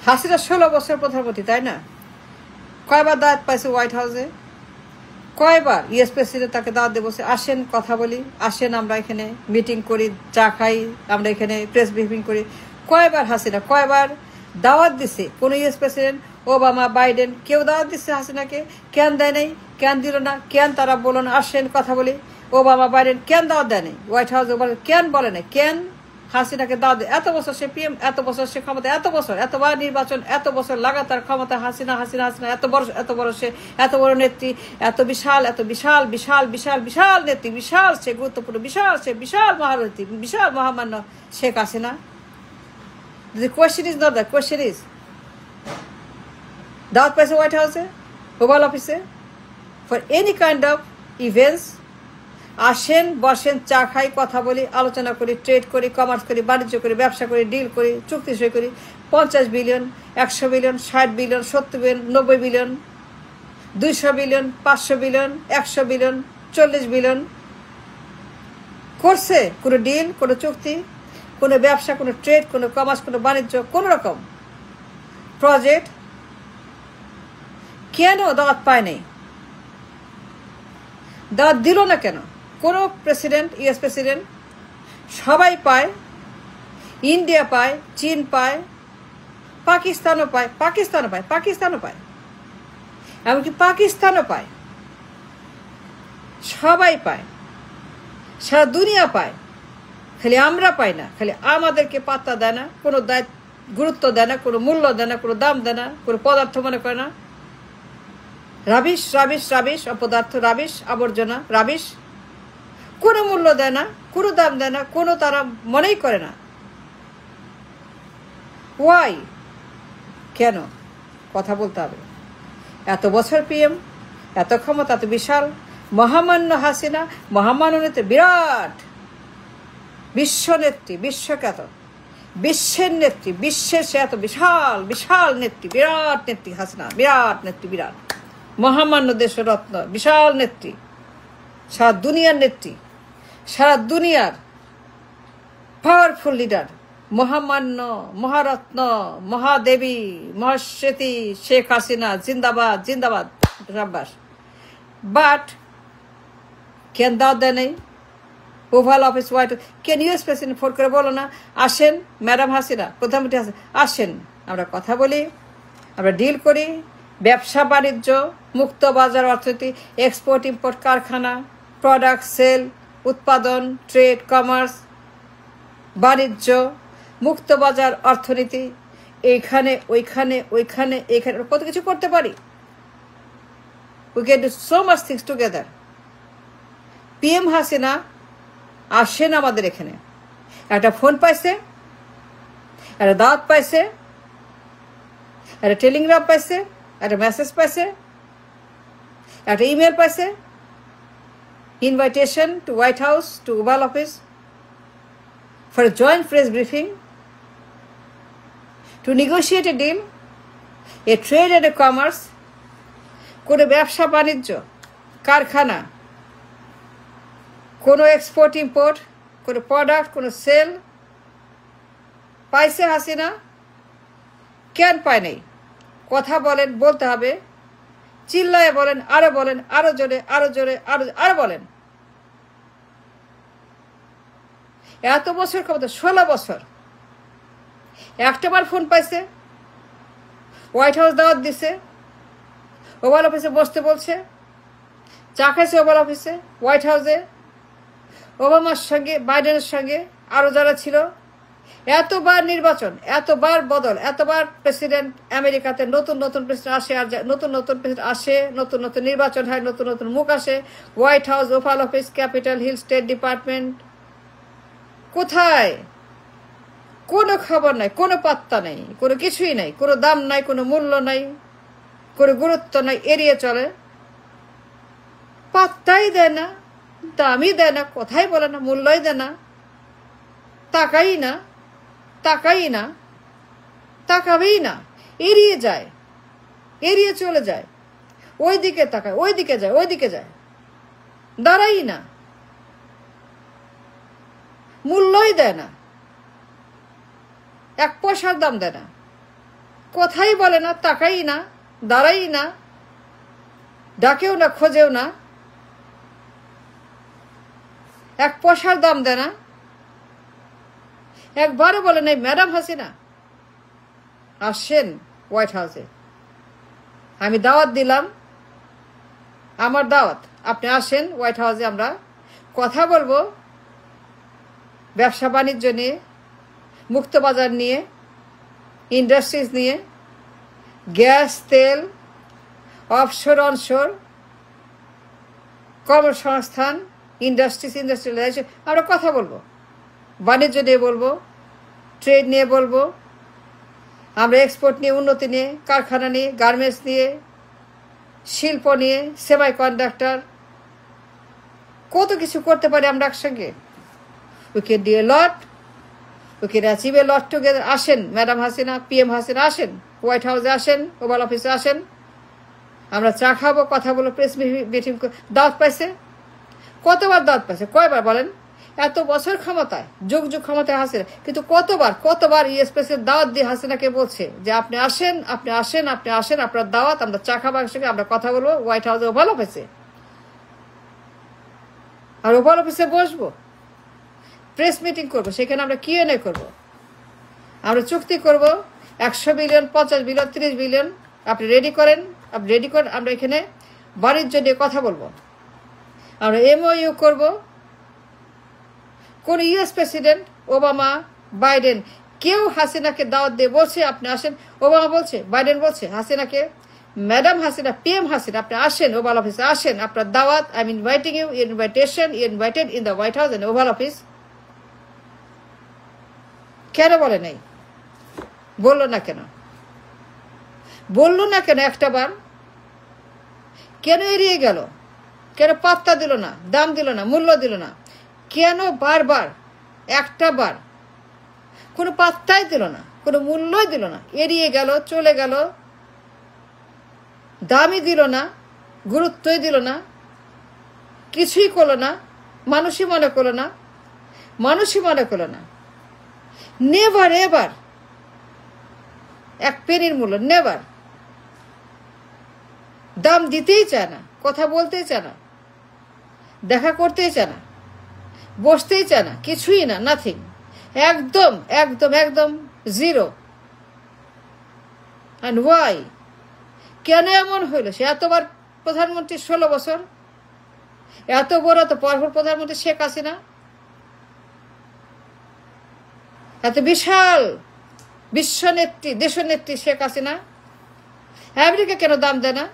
হাসিনা 16 বছর প্রধানমন্ত্রী, তাই না? কয়বার দাওয়াত পাইছে হোয়াইট হাউসে? কয়বার ইউএস প্রেসিডেন্ট তাকে দাওয়াত দিয়ে বসে, আসেন কথা বলি, আসেন আমরা এখানে মিটিং করি, চা খাই, আমরা এখানে প্রেস ব্রিফিং করি। কয়বার হাসিনা কয়বার দাওয়াত দিছে? কোনো ইউএস প্রেসিডেন্ট, ওবামা, বাইডেন কেউ দাওয়াত দিচ্ছে হাসিনাকে? কেন দেয় নাই? কেন দিল না? কেন তারা বলো না আসেন কথা বলি? ওবামা, বাইডেন কেন দাওয়াত দেয় নাই? হোয়াইট হাউস কেন বলে নাই? কেন হাসিনাকে দাওয়াত দেয়? এত বছর সে পিএম, এত বছর সে ক্ষমতা, এত বছর, এতবার নির্বাচন, এত বছর লাগাতার ক্ষমতা, হাসিনা হাসিনা হাসিনা, এত বড় সে, এত বড় নেত্রী, এত বিশাল, এত বিশাল বিশাল বিশাল বিশাল নেত্রী, বিশাল সে গুরুত্বপূর্ণ, বিশাল সে, বিশাল মহারথী, বিশাল মহামান্য Sheikh Hasina. The question is not that. Question is, দাওয়াত পাইছে হোয়াইট হাউসে, ওভাল অফিসে, for any kind of events. আসেন, বসেন, চা খাই, কথা বলি, আলোচনা করি, ট্রেড করি, কমার্স করি, বাণিজ্য করি, ব্যবসা করি, ডিল করি, চুক্তি সই করি। 50 billion, 100 billion, 60 billion, 70 billion, 90 billion, 200 billion, 500 billion, 100 billion, 40 billion করছে। কোনো ডিল, কোনো চুক্তি, কোনো ব্যবসা, কোনো ট্রেড, কোনো কমার্স, কোনো বাণিজ্য, কোনো রকম প্রজেক্ট কেন দাওয়াত পায় নাই? দাওয়াত দিল না কেন? কোনো প্রেসিডেন্ট, ইউএস প্রেসিডেন্ট সবাই পায়, ইন্ডিয়া পায়, চীন পায়, পাকিস্তানও পায়, পাকিস্তানও পায়, এমনকি পাকিস্তানও পায়, সবাই পায়, সারা দুনিয়া পায়। খালি আমরা পাই না, খালি আমাদেরকে পাত্তা দেয় না, কোনো দায়িত্ব গুরুত্ব দেয় না, কোনো মূল্য দেয় না, কোনো দাম দেয় না, কোনো পদার্থ মনে করে না। রাবিশ রাবিশ রাবিশ, অপদার্থ, রাবিশ, আবর্জনা, রাবিশ, কোনো মূল্য দেয় না, কোনো দাম দেয় না, কোনো তারা মনেই করে না। ওয়াই? কেন? কথা বলতে হবে। এত বছর পিএম, এত ক্ষমতা, এত বিশাল মহামান্য হাসিনা, মহামান্য নেত্রী, বিরাট বিশ্ব নেত্রী, বিশ্বখ্যাত বিশ্বের নেত্রী, বিশ্বের সে এত বিশাল বিশাল নেত্রী, বিরাট নেত্রী হাসিনা, বিরাট নেত্রী, বিরাট মহামান্য দেশরত্ন, বিশাল নেত্রী, সারা দুনিয়ার নেত্রী, সারা দুনিয়ার পাওয়ারফুল লিডার, মহামান্য, মহারত্ন, মহাদেবী, মহাশ্বেতী শেখ হাসিনা, জিন্দাবাদ জিন্দাবাদ, সাব্বাস। বাট কেন দাওয়াত দেয় নেই? ওভাল অফিস, হোয়াইট, কেন ইউএস প্রেসিডেন্ট ফোন করে বলো না, আসেন ম্যাডাম হাসিনা, প্রধানমন্ত্রী হাসিনা, আসেন আমরা কথা বলি, আমরা ডিল করি, ব্যবসা বাণিজ্য, মুক্ত বাজার অর্থনীতি, এক্সপোর্ট ইম্পোর্ট, কারখানা, প্রোডাক্ট সেল, উৎপাদন, ট্রেড, কমার্স, বাণিজ্য, মুক্ত বাজার অর্থনীতি, এইখানে ওইখানে ওইখানে এইখানে কত কিছু করতে পারি। We can do so much things together. PM Hasina আসেন আমাদের এখানে, একটা ফোন পাইছে, একটা দাওয়াত পাইছে, একটা টেলিগ্রাম পাইছে, একটা মেসেজ পাইছে, একটা ইমেল পাইছে, invitation to White House, to Oval Office for a joint press briefing to negotiate a deal, a trade and a commerce, কোনো ব্যবসা বাণিজ্য, কারখানা, কোনো এক্সপোর্ট ইম্পোর্ট, কোনো প্রোডাক্ট, কোনো সেল পাইছে হাসিনা? কেন পায় নাই? কথা বলেন, বলতে হবে, চিল্লায় বলেন, আরো বলেন, আরো জোরে, আরো জোরে, আরো বলেন। এত বছর ক্ষমতা, 16 বছর, একটাবার ফোন পাইছে, হোয়াইট হাউস দাওয়াত দিছে, ওভাল অফিসে বসতে বলছে, চা খাইছে ওভাল অফিসে, হোয়াইট হাউসে, ওবামার সঙ্গে, বাইডেনের সঙ্গে, আরো যারা ছিল। এতবার নির্বাচন, এতবার বদল, এতবার প্রেসিডেন্ট, আমেরিকাতে নতুন নতুন প্রেসিডেন্ট আসে, আর নতুন নতুন প্রেসিডেন্ট আসে, নতুন নতুন নির্বাচন হয়, নতুন নতুন মুখ আসে, White House, Oval Office, Capitol Hill, State Department, কোথায়? কোনো খবর নাই, কোনো পাত্তা নেই, কোনো কিছুই নাই, কোনো দাম নাই, কোনো মূল্য নাই, কোনো গুরুত্ব নাই, এড়িয়ে চলে, পাত্তাই দেয় না, দামই দেয় না, কথাই বলে না, মূল্যই দেয় না, তাকাই না, তাকাই না, তাকাবেই না, এড়িয়ে যায়, এড়িয়ে চলে যায়, ওই দিকে তাকায়, ওই দিকে যায়, ওই দিকে যায়, দাঁড়াই না, মূল্যই দেয় না, 1 পয়সার দাম দেয় না, কথাই বলে না, তাকাই না, দাঁড়াই না, ডাকেও না, খোঁজেও না, এক পয়সার দাম দেয় না। একবারও বলে নাই ম্যাডাম হাসিনা আসেন হোয়াইট হাউসে, আমি দাওয়াত দিলাম, আমার দাওয়াত, আপনি আসেন হোয়াইট হাউসে, আমরা কথা বলবো ব্যবসা বাণিজ্য নিয়ে, মুক্তবাজার নিয়ে, ইন্ডাস্ট্রিজ নিয়ে, গ্যাস, তেল, অফশোর অনশোর, কর্মসংস্থান, ইন্ডাস্ট্রিয়ালাইজেশন, আমরা কথা বলবো, বাণিজ্য নিয়ে বলবো, ট্রেড নিয়ে বলবো, আমরা এক্সপোর্ট নিয়ে, উন্নতি নিয়ে, কারখানা নিয়ে, গার্মেন্টস নিয়ে, শিল্প নিয়ে, সেমি কন্ডাক্টর, কত কিছু করতে পারি আমরা একসঙ্গে। We can do a lot, we can achieve A lot together. আসেন ম্যাডাম হাসিনা, PM হাসিনা আসেন, হোয়াইট হাউসে আসেন, ওভাল অফিসে আসেন, আমরা চা খাবো, কথা বলবো, প্রেস মিটিং। দাওয়াত পাইছে, কতবার দাওয়াত পাইছে, কয়বার বলেন? এত বছর ক্ষমতায়, যুগ যুগ ক্ষমতায় হাসিনা, কিন্তু কতবার ইউএসপিএসের দাওয়াত দিয়ে হাসিনাকে বলছে যে আপনি আসেন, আপনি আসেন, আপনি আসেন, আপনার দাওয়াত, আমরা চা খাবো একসঙ্গে, আমরা কথা বলবো হোয়াইট হাউসে, ওভাল অফিসে। আর ওভাল অফিসে বসবো, প্রেস মিটিং করবো, সেখানে আমরা Q&A করবো, আমরা চুক্তি করব 100 বিলিয়ন, 50 বিলিয়ন, 30 বিলিয়ন, আপনি রেডি করেন, আমরা এখানে বাণিজ্য নিয়ে কথা বলবো, আমরা MOU করব। কোন US প্রেসিডেন্ট, ওবামা, বাইডেন, কেউ হাসিনাকে দাওয়াত দিয়ে বলছে আপনি আসেন? ওবামা বলছে, বাইডেন বলছে হাসিনাকে, ম্যাডাম হাসিনা, PM হাসিনা, আপনি আসেন ওভাল অফিসে, আসেন, আপনার দাওয়াত, I am inviting you, invitation, you invited in the White House and Oval Office. কেন বলে নাই? বললো না কেন? বললো না কেন? একটা বার কেন এড়িয়ে গেল? কেন পাত্তা দিল না, দাম দিল না, মূল্য দিল না? কেন বারবার একটা বার কোনো পাত্তাই দিল না, কোনো মূল্যই দিল না, এড়িয়ে গেল, চলে গেল, দামই দিল না, গুরুত্বই দিল না, কিছুই করলো না, মানুষই মনে করলো না, মানুষই মনে করলো না। নেভার এভার এক পেনির মূল্য, নেভার। দাম দিতেই চায় না, কথা বলতেই চায় না, দেখা করতেই চায় না, বসতেই চায় না, কিছুই না, নাথিং, একদম একদম একদম জিরো। And Y? কেন এমন হইল? সে এতবার প্রধানমন্ত্রী, 16 বছর, এত বড়, এত পাওয়ারফুল প্রধানমন্ত্রী শেখ হাসিনা, এত বিশাল বিশ্বনেত্রী, দেশনেত্রী শেখ হাসিনা, আমেরিকা কেন দাম দেয় না?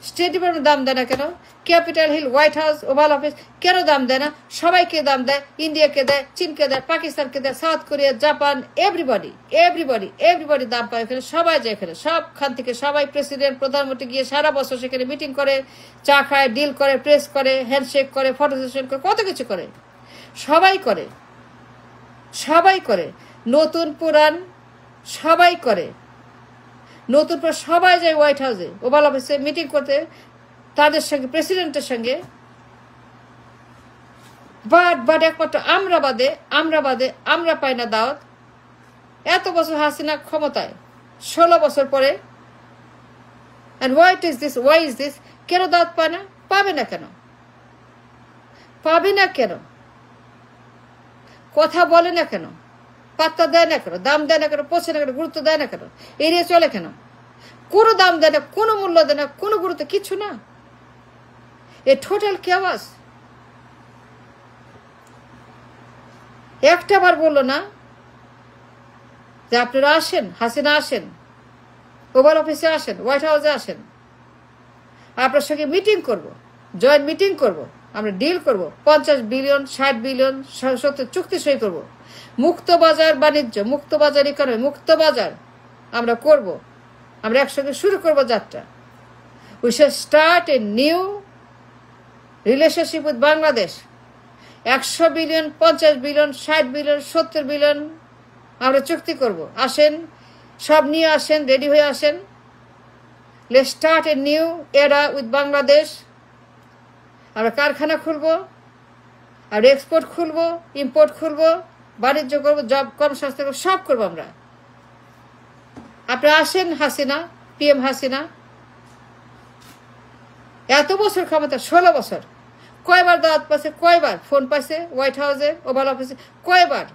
স্টেট ডিপার্টমেন্ট দাম দেয় না কেন? Capitol Hill, White House, Oval Office কেন দাম দেয় না? সবাইকে দাম দেয়, ইন্ডিয়াকে দেয়, চীনকে দেয়, পাকিস্তানকে দেয়, south Korea, Japan, everybody everybody everybody দাম পায় এখানে, সবাই যায় এখানে, সবখান থেকে সবাই, প্রেসিডেন্ট, প্রধানমন্ত্রী গিয়ে সারা বছর সেখানে মিটিং করে, চা খায়, ডিল করে, প্রেস করে, হ্যান্ডশেক করে, ফটো সেশন করে, কত কিছু করে, সবাই করে, সবাই করে, নতুন পুরান সবাই করে, নতুন পর সবাই যায় হোয়াইট হাউসে, ওভাল অফিসে মিটিং করতে, তাদের সঙ্গে, প্রেসিডেন্টের সঙ্গে। বাট একমাত্র আমরা বাদে আমরা পাই না দাওয়াত। এত বছর হাসিনা ক্ষমতায়, 16 বছর পরে, and why is this? কেন দাওয়াত পায় না? পাবে না কেন? পাবে না কেন? কথা বলে না কেন? পাত্তা দেয় না কেন? দাম দেয় না কেন? পৌঁছে না কেন? গুরুত্ব দেয় না কেন? এড়িয়ে চলে কেন? কোনো দাম দেয় না, কোনো মূল্য দেয় না, কোনো গুরুত্ব, কিছু না। এ টোটাল কেওয়াস। একটা বার বললো না যে আপনারা আসেন, হাসিনা আসেন, ওভাল অফিসে আসেন, হোয়াইট হাউসে আসেন, আপনার সঙ্গে মিটিং করব, জয়েন্ট মিটিং করব, আমরা ডিল করব, 50 বিলিয়ন, 60 বিলিয়ন, 70 চুক্তি সই করব, মুক্ত বাজার বাণিজ্য, মুক্ত বাজার ইকোনমি, মুক্ত বাজার আমরা করব, আমরা একসঙ্গে শুরু করব যাত্রা। We shall start a new relationship with Bangladesh. 100 billion, 50 billion, 60 billion, 70 billion আমরা চুক্তি করব। আসেন, সব নিয়ে আসেন, রেডি হয়ে আসেন। লেটস স্টার্ট এ নিউ এরা উইথ বাংলাদেশ। আমরা কারখানা খুলবো, আর এক্সপোর্ট খুলবো, ইম্পোর্ট খুলবো, বাণিজ্য করবো, জব, কর্মসংস্থান করবো, সব করবো আমরা। আপনি আসেন হাসিনা, PM হাসিনা, এত বছর ক্ষমতা, 16 বছর, কয়বার দাওয়াত পাইছে, কয়বার ফোন পাইছে হোয়াইট হাউসে, ওভাল অফিসে, কয়বার?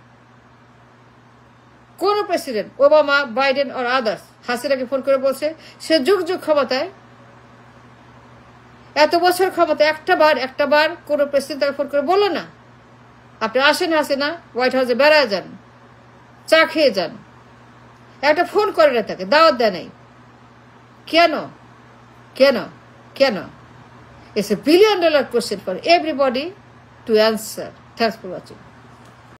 কোন প্রেসিডেন্ট, ওবামা, বাইডেন আর আদার্স, হাসিনাকে ফোন করে বলছে সে যুগ যুগ ক্ষমতায়, এত বছর ক্ষমতা, একটা বার কোন প্রেসিডেন্ট তাকে ফোন করে বললো না আপনি আসেন হাসিনা, হোয়াইট হাউসে বেড়ায় যান, চা খেয়ে যান? একটা ফোন করে না, তাকে দাওয়াত দেয় নাই। কেন? কেন? কেন? It's $1 billion question for everybody to answer. Thanks for watching.